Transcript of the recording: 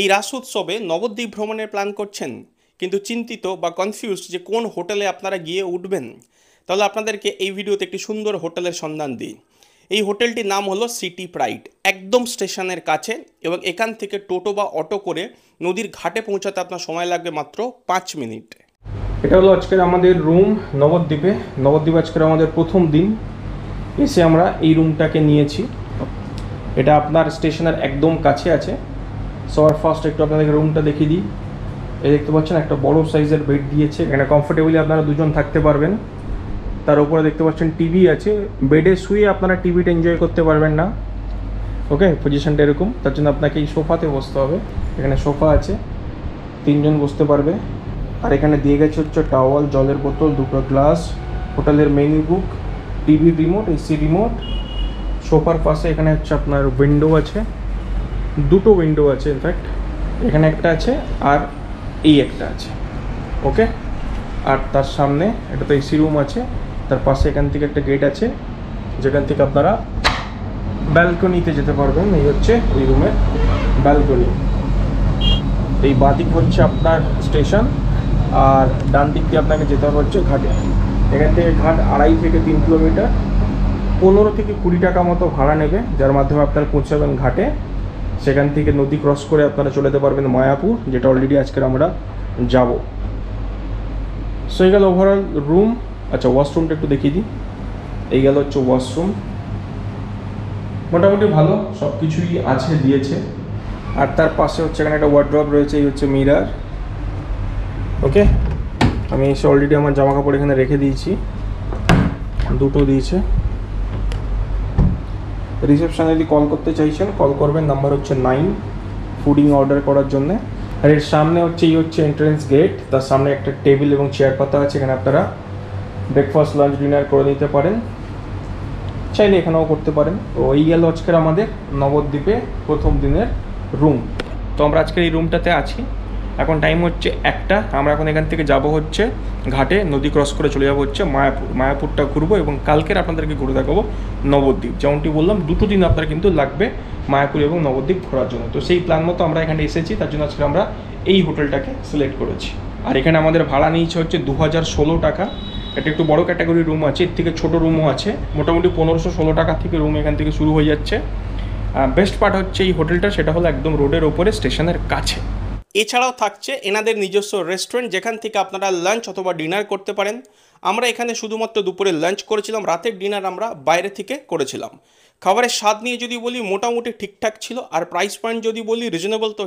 এই রাস উৎসবে নবদ্বীপ ভ্রমণের প্ল্যান করছেন কিন্তু চিন্তিত বা কনফিউজড যে কোন হোটেলে আপনারা গিয়ে উঠবেন, তাহলে আপনাদেরকে এই ভিডিওতে একটি সুন্দর হোটেলের সন্ধান দিই। এই হোটেলটির নাম হলো সিটি প্রাইড, একদম স্টেশনের কাছে, এবং এখান থেকে টোটো বা অটো করে নদীর ঘাটে পৌঁছাতে আপনার সময় লাগবে মাত্র 5 মিনিট। এটা হলো আজকের আমাদের রুম নবদ্বীপে। নবদ্বীপ আজকের আমাদের প্রথম দিন এসে আমরা এই রুমটাকে নিয়েছি। এটা আপনার স্টেশনের একদম কাছে আছে। সবার ফার্স্ট একটু আপনাদেরকে রুমটা দেখিয়ে দিই। এই দেখতে পাচ্ছেন একটা বড় সাইজের বেড দিয়েছে, এখানে কমফোর্টেবলি আপনারা দুজন থাকতে পারবেন। তার উপরে দেখতে পাচ্ছেন টিভি আছে, বেডে শুয়ে আপনারা টিভিটা এনজয় করতে পারবেন না। ওকে, পজিশনটা এরকম, তার জন্য আপনাকে এই সোফাতে বসতে হবে। এখানে সোফা আছে, 3জন বসতে পারবে। আর এখানে দিয়ে গেছে হচ্ছে টাওয়াল, জলের বোতল, দুটো গ্লাস, হোটেলের মেনু বুক, টিভি রিমোট, এসি রিমোট। সোফার পাশে এখানে হচ্ছে আপনার উইন্ডো আছে, দুটো উইন্ডো আছে ইনফ্যাক্ট, এখানে একটা আছে আর এই একটা আছে। ওকে, আর তার সামনে এটা তো এসি রুম আছে, তার পাশে এখান থেকে একটা গেট আছে যেখান থেকে আপনারা ব্যালকনিতে যেতে পারবেন। এই হচ্ছে ওই রুমের ব্যালকনি। এই বাঁদিক হচ্ছে আপনার স্টেশন, আর ডান দিক দিয়ে আপনাকে যেতে হবে হচ্ছে ঘাটে। এখান থেকে ঘাট 2.5 থেকে 3 কিলোমিটার, 15 থেকে 20 টাকা মতো ভাড়া নেবে, যার মাধ্যমে আপনারা পৌঁছাবেন ঘাটে। সেখান থেকে নদী ক্রস করে আপনারা চলে যেতে পারবেন মায়াপুর, যেটা অলরেডি আজকের আমরা যাব। সো এই গেল ওভারঅল রুম। আচ্ছা, ওয়াশরুমটা একটু দেখিয়ে দিই। এই গেল হচ্ছে ওয়াশরুম, মোটামুটি ভালো, সব কিছুই আছে, দিয়েছে। আর তার পাশে হচ্ছে এখানে একটা ওয়ার্ড্রপ রয়েছে, এই হচ্ছে মিরার। ওকে, আমি এসে অলরেডি আমার জামা কাপড় এখানে রেখে দিয়েছি, দুটো দিয়েছে। রিসেপশনে যদি কল করতে চাইছেন কল করবেন, নাম্বার হচ্ছে 9 ফুডিং অর্ডার করার জন্য। আর এর সামনে হচ্ছে এই হচ্ছে এন্ট্রেন্স গেট, তার সামনে একটা টেবিল এবং চেয়ার পাতা আছে, এখানে আপনারা ব্রেকফাস্ট, লাঞ্চ, ডিনার করে নিতে পারেন, চাইলে এখানেও করতে পারেন। তো এই গেল আজকের আমাদের নবদ্বীপে প্রথম দিনের রুম। তো আমরা আজকের এই রুমটাতে আছি। এখন টাইম হচ্ছে 1টা। আমরা এখন এখান থেকে যাব হচ্ছে ঘাটে, নদী ক্রস করে চলে যাবো হচ্ছে মায়াপুর। মায়াপুরটা ঘুরবো এবং কালকের আপনাদেরকে ঘুরে দেখাবো নবদ্বীপ। যেমনটি বললাম, 2টো দিন আপনার কিন্তু লাগবে মায়াপুর এবং নবদ্বীপ ঘোরার জন্য। তো সেই প্ল্যান মতো আমরা এখানে এসেছি, তার জন্য আজকে আমরা এই হোটেলটাকে সিলেক্ট করেছি। আর এখানে আমাদের ভাড়া নিয়েছে হচ্ছে 2016 টাকা। এটা একটু বড় ক্যাটাগরির রুম আছে, এর থেকে ছোটো রুমও আছে। মোটামুটি 1516 টাকা থেকে রুম এখান থেকে শুরু হয়ে যাচ্ছে। বেস্ট পার্ট হচ্ছে এই হোটেলটা, সেটা হলো একদম রোডের ওপরে, স্টেশনের কাছে। এছাড়াও থাকছে এনাদের নিজস্ব রেস্টুরেন্ট, যেখান থেকে আপনারা লাঞ্চ অথবা ডিনার করতে পারেন। আমরা এখানে শুধুমাত্র দুপুরে লাঞ্চ করেছিলাম, রাতের ডিনার আমরা বাইরে থেকে করেছিলাম। খাবারের স্বাদ নিয়ে যদি বলি, মোটামুটি ঠিকঠাক ছিল। আর প্রাইস পয়েন্ট যদি বলি রিজনেবল, তো